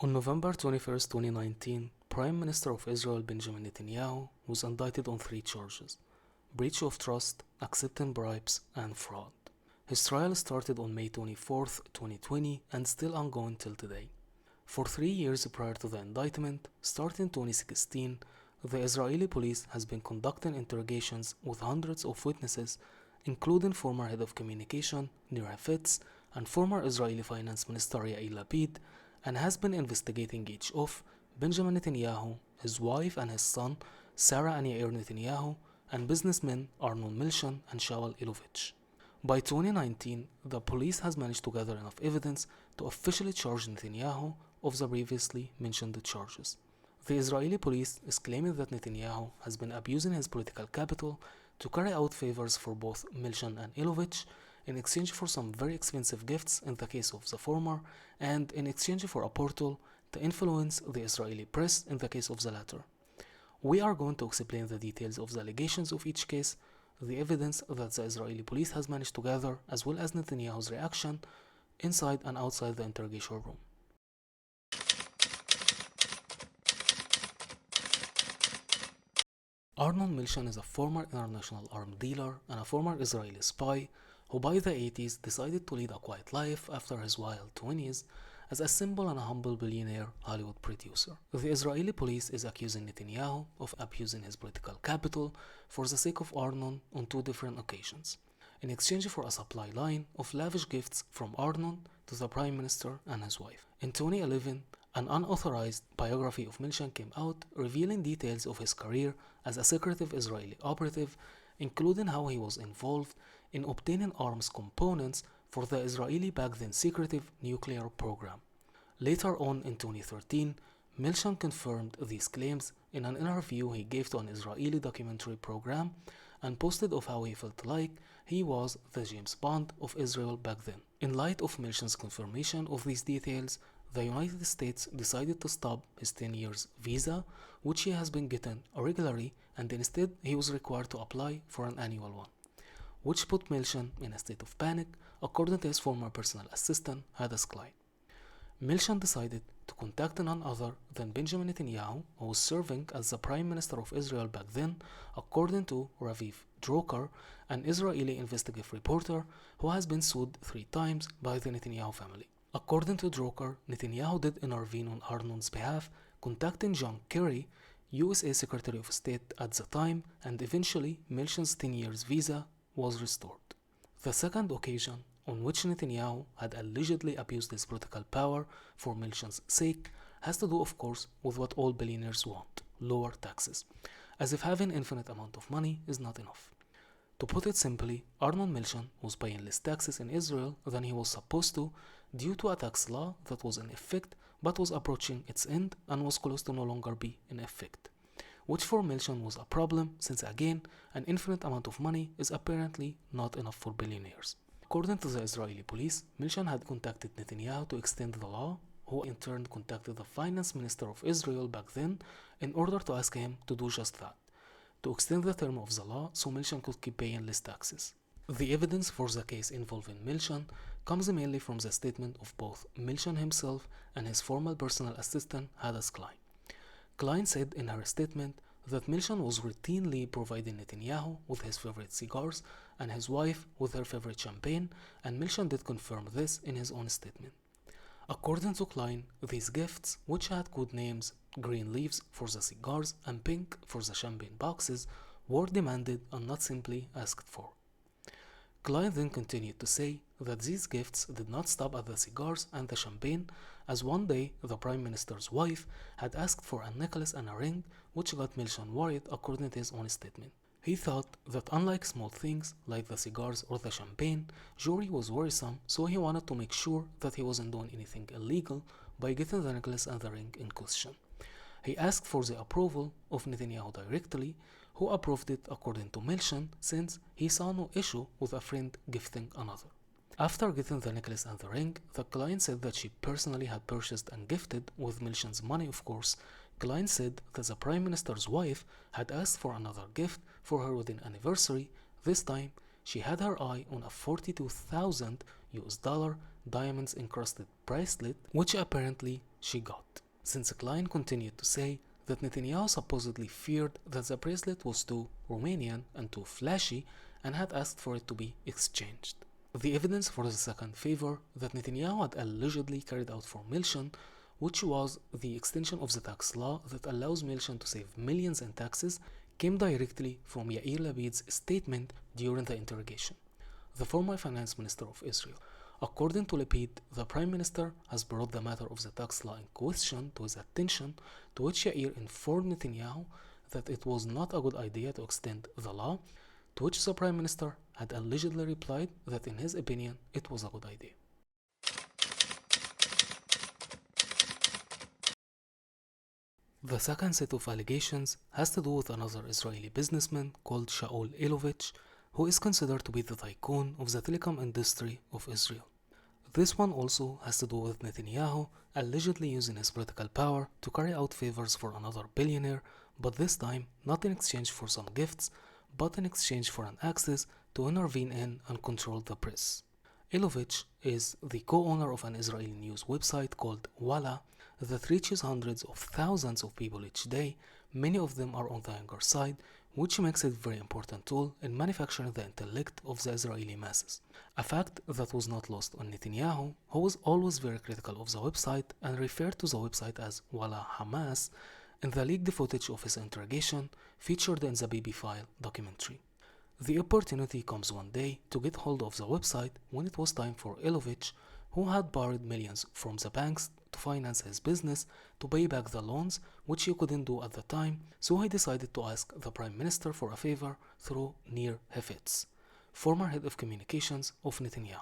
On November 21st, 2019, Prime Minister of Israel Benjamin Netanyahu was indicted on three charges: breach of trust, accepting bribes, and fraud. His trial started on May 24th, 2020 and still ongoing till today. For 3 years prior to the indictment, starting in 2016, the Israeli police has been conducting interrogations with hundreds of witnesses, including former head of communication Nir Hafetz and former Israeli Finance Minister Yair Lapid, and has been investigating each of Benjamin Netanyahu, his wife and his son Sarah and Yair Netanyahu, and businessmen Arnon Milchan and Shaul Ilovich. By 2019, the police has managed to gather enough evidence to officially charge Netanyahu of the previously mentioned charges. The Israeli police is claiming that Netanyahu has been abusing his political capital to carry out favors for both Milchan and Ilovich in exchange for some very expensive gifts in the case of the former, and in exchange for a portal to influence the Israeli press in the case of the latter. We are going to explain the details of the allegations of each case, the evidence that the Israeli police has managed to gather, as well as Netanyahu's reaction inside and outside the interrogation room. Arnon Milchan is a former international arms dealer and a former Israeli spy who by the 80s decided to lead a quiet life after his wild 20s as a simple and a humble billionaire Hollywood producer. The Israeli police is accusing Netanyahu of abusing his political capital for the sake of Arnon on two different occasions, in exchange for a supply line of lavish gifts from Arnon to the Prime Minister and his wife. In 2011, an unauthorized biography of Milchan came out revealing details of his career as a secretive Israeli operative, including how he was involved in obtaining arms components for the Israeli back then secretive nuclear program. Later on in 2013, Milchan confirmed these claims in an interview he gave to an Israeli documentary program and posted of how he felt like he was the James Bond of Israel back then. In light of Milchan's confirmation of these details, the United States decided to stop his 10 years visa, which he has been getting regularly, and instead he was required to apply for an annual one, which put Milchan in a state of panic, according to his former personal assistant Hadass Klein. Milchan decided to contact none other than Benjamin Netanyahu, who was serving as the Prime Minister of Israel back then, according to Raviv Droker, an Israeli investigative reporter who has been sued 3 times by the Netanyahu family. According to Droker, Netanyahu did intervene on Arnon's behalf, contacting John Kerry, USA Secretary of State at the time, and eventually Milchan's 10 years visa was restored. The second occasion on which Netanyahu had allegedly abused his political power for Milchan's sake has to do, of course, with what all billionaires want: lower taxes, as if having infinite amount of money is not enough. To put it simply, Arnon Milchan was paying less taxes in Israel than he was supposed to due to a tax law that was in effect but was approaching its end and was close to no longer be in effect, which for Milchan was a problem since again an infinite amount of money is apparently not enough for billionaires. According to the Israeli police, Milchan had contacted Netanyahu to extend the law, who in turn contacted the finance minister of Israel back then in order to ask him to do just that, to extend the term of the law so Milchan could keep paying less taxes. The evidence for the case involving Milchan comes mainly from the statement of both Milchan himself and his former personal assistant Hadass Klein. Klein said in her statement that Milchan was routinely providing Netanyahu with his favorite cigars and his wife with her favorite champagne, and Milchan did confirm this in his own statement. According to Klein, these gifts, which had code names green leaves for the cigars and pink for the champagne boxes, were demanded and not simply asked for. Klein then continued to say that these gifts did not stop at the cigars and the champagne, as one day the Prime Minister's wife had asked for a necklace and a ring, which got Milchan worried according to his own statement. He thought that unlike small things like the cigars or the champagne, jewelry was worrisome, so he wanted to make sure that he wasn't doing anything illegal by getting the necklace and the ring in question. He asked for the approval of Netanyahu directly, who approved it according to Milchan, since he saw no issue with a friend gifting another. After getting the necklace and the ring, the client said that she personally had purchased and gifted, with Milchan's money of course. Klein said that the Prime Minister's wife had asked for another gift for her wedding anniversary. This time, she had her eye on a $42,000 diamonds encrusted bracelet, which apparently she got. Since Klein continued to say that Netanyahu supposedly feared that the bracelet was too Romanian and too flashy and had asked for it to be exchanged. The evidence for the second favor that Netanyahu had allegedly carried out for Milshan, which was the extension of the tax law that allows Milshan to save millions in taxes, came directly from Yair Lapid's statement during the interrogation. The former finance minister of Israel. According to Lapid, the prime minister has brought the matter of the tax law in question to his attention, to which Yair informed Netanyahu that it was not a good idea to extend the law, to which the prime minister had allegedly replied that in his opinion it was a good idea. The second set of allegations has to do with another Israeli businessman called Shaul Elovitch, who is considered to be the tycoon of the telecom industry of Israel. This one also has to do with Netanyahu allegedly using his political power to carry out favors for another billionaire, but this time not in exchange for some gifts, but in exchange for an access to intervene in and control the press. Elovitch is the co-owner of an Israeli news website called Walla that reaches hundreds of thousands of people each day. Many of them are on the younger side, which makes it a very important tool in manufacturing the intellect of the Israeli masses. A fact that was not lost on Netanyahu, who was always very critical of the website and referred to the website as Walla Hamas in the leaked footage of his interrogation featured in the Bibi File documentary. The opportunity comes one day to get hold of the website when it was time for Elovitch, who had borrowed millions from the banks to finance his business, to pay back the loans, which he couldn't do at the time, so he decided to ask the prime minister for a favor through Nir Hefetz, former head of communications of Netanyahu,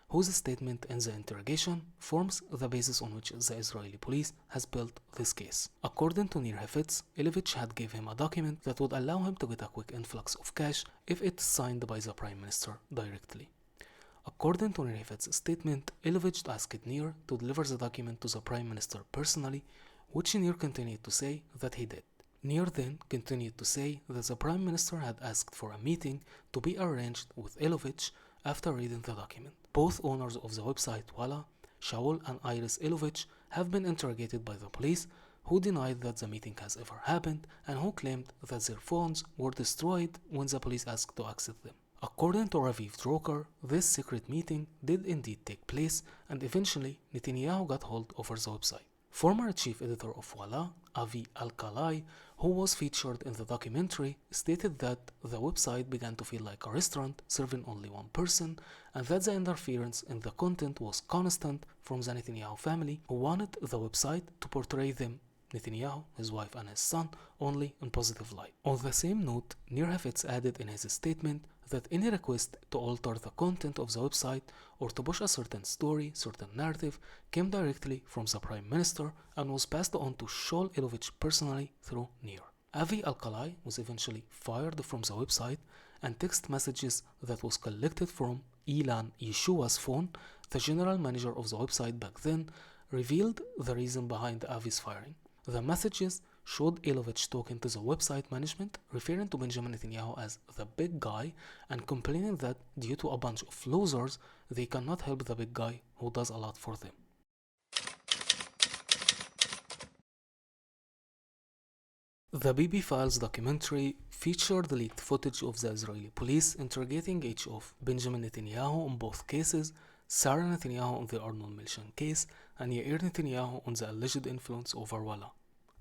whose statement in the interrogation forms the basis on which the Israeli police has built this case. According to Nir Hefetz, Elovitch had given him a document that would allow him to get a quick influx of cash if it's signed by the prime minister directly. According to Nir Hefetz's statement, Elovitch asked Nir to deliver the document to the prime minister personally, which Nir continued to say that he did. Nir then continued to say that the prime minister had asked for a meeting to be arranged with Elovitch after reading the document. Both owners of the website Walla, Shaul and Iris Elovitch, have been interrogated by the police, who denied that the meeting has ever happened and who claimed that their phones were destroyed when the police asked to access them. According to Raviv Droker, this secret meeting did indeed take place, and eventually Netanyahu got hold of the website. Former chief editor of Walla, Avi Alkalai, who was featured in the documentary, stated that the website began to feel like a restaurant serving only one person, and that the interference in the content was constant from the Netanyahu family, who wanted the website to portray them, Netanyahu, his wife and his son, only in positive light. On the same note, Nir Hefetz added in his statement that any request to alter the content of the website or to push a certain story, certain narrative, came directly from the Prime Minister and was passed on to Shaul Elovitch personally through Nir. Avi Alkalai was eventually fired from the website, and text messages that was collected from Ilan Yeshua's phone, the general manager of the website back then, revealed the reason behind Avi's firing. The messages showed Elovitch talking to the website management, referring to Benjamin Netanyahu as the big guy and complaining that due to a bunch of losers, they cannot help the big guy who does a lot for them. The Bibi Files documentary featured leaked footage of the Israeli police interrogating each of Benjamin Netanyahu on both cases, Sarah Netanyahu on the Arnold Milshan case, and Yair Netanyahu on the alleged influence over Walla.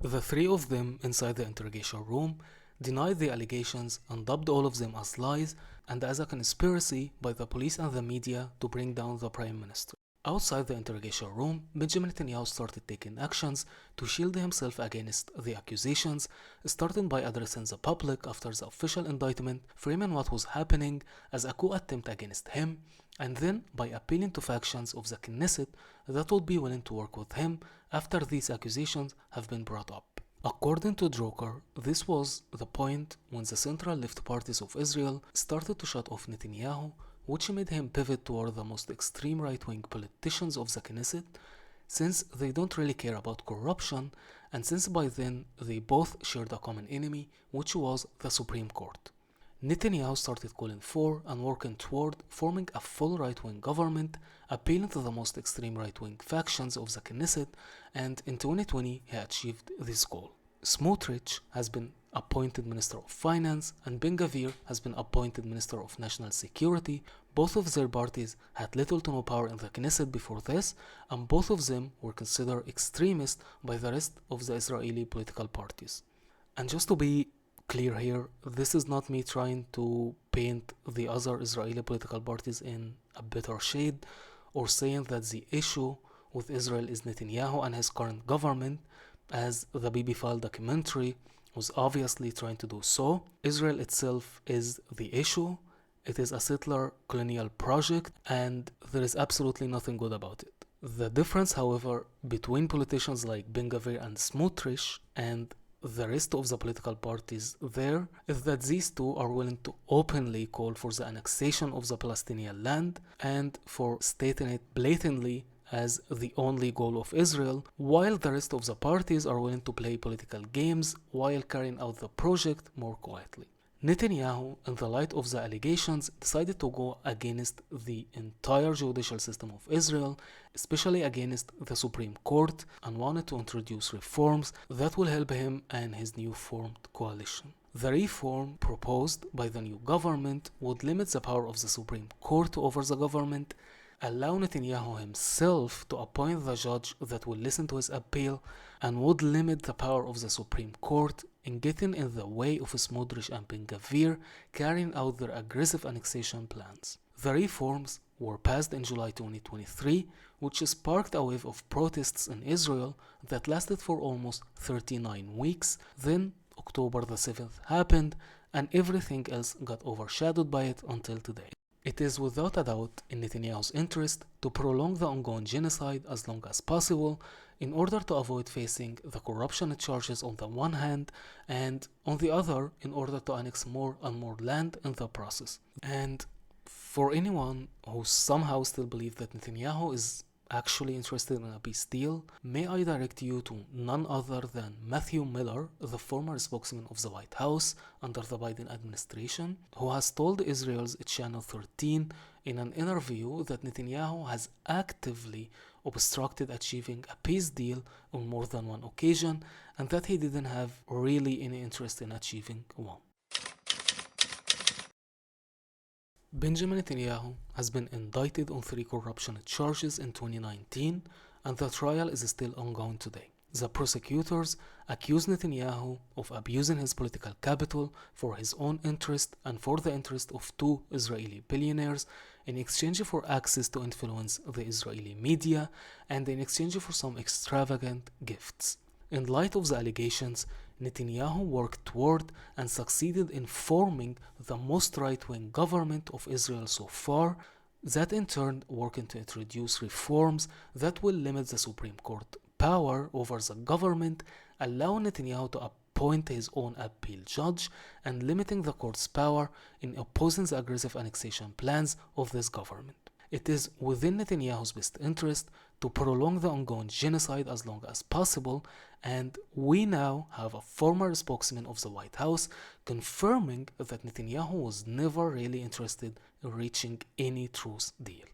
The three of them inside the interrogation room denied the allegations and dubbed all of them as lies and as a conspiracy by the police and the media to bring down the Prime Minister. Outside the interrogation room, Benjamin Netanyahu started taking actions to shield himself against the accusations, starting by addressing the public after the official indictment, framing what was happening as a coup attempt against him, and then by appealing to factions of the Knesset that would be willing to work with him after these accusations have been brought up. According to Droker, this was the point when the central left parties of Israel started to shut off Netanyahu, which made him pivot toward the most extreme right-wing politicians of the Knesset, since they don't really care about corruption, and since by then they both shared a common enemy, which was the Supreme Court. Netanyahu started calling for and working toward forming a full right-wing government, appealing to the most extreme right-wing factions of the Knesset, and in 2020 he achieved this goal. Smotrich has been appointed Minister of Finance and Ben-Gvir has been appointed Minister of National Security. Both of their parties had little to no power in the Knesset before this, and both of them were considered extremist by the rest of the Israeli political parties. And just to be clear here, this is not me trying to paint the other Israeli political parties in a better shade or saying that the issue with Israel is Netanyahu and his current government, as the Bibi Files documentary was obviously trying to do so. Israel itself is the issue. It is a settler colonial project and there is absolutely nothing good about it. The difference, however, between politicians like Ben-Gvir and Smotrich and the rest of the political parties there is that these two are willing to openly call for the annexation of the Palestinian land and for stating it blatantly as the only goal of Israel, while the rest of the parties are willing to play political games while carrying out the project more quietly. Netanyahu, in the light of the allegations, decided to go against the entire judicial system of Israel, especially against the Supreme Court, and wanted to introduce reforms that will help him and his new formed coalition. The reform proposed by the new government would limit the power of the Supreme Court over the government, allow Netanyahu himself to appoint the judge that will listen to his appeal, and would limit the power of the Supreme Court in getting in the way of Smotrich and Ben-Gvir carrying out their aggressive annexation plans. The reforms were passed in July 2023, which sparked a wave of protests in Israel that lasted for almost 39 weeks. Then October the 7th happened, and everything else got overshadowed by it until today. It is without a doubt in Netanyahu's interest to prolong the ongoing genocide as long as possible in order to avoid facing the corruption charges on the one hand, and on the other in order to annex more and more land in the process. And for anyone who somehow still believes that Netanyahu is actually interested in a peace deal, may I direct you to none other than Matthew Miller, the former spokesman of the White House under the Biden administration, who has told Israel's Channel 13 in an interview that Netanyahu has actively obstructed achieving a peace deal on more than one occasion, and that he didn't have really any interest in achieving one. Benjamin Netanyahu has been indicted on 3 corruption charges in 2019, and the trial is still ongoing today. The prosecutors accuse Netanyahu of abusing his political capital for his own interest and for the interest of 2 Israeli billionaires in exchange for access to influence the Israeli media and in exchange for some extravagant gifts. In light of the allegations, Netanyahu worked toward and succeeded in forming the most right-wing government of Israel so far, that in turn working to introduce reforms that will limit the Supreme Court power over the government, allowing Netanyahu to appoint his own appeal judge, and limiting the court's power in opposing the aggressive annexation plans of this government. It is within Netanyahu's best interest to prolong the ongoing genocide as long as possible, and we now have a former spokesman of the White House confirming that Netanyahu was never really interested in reaching any truce deal.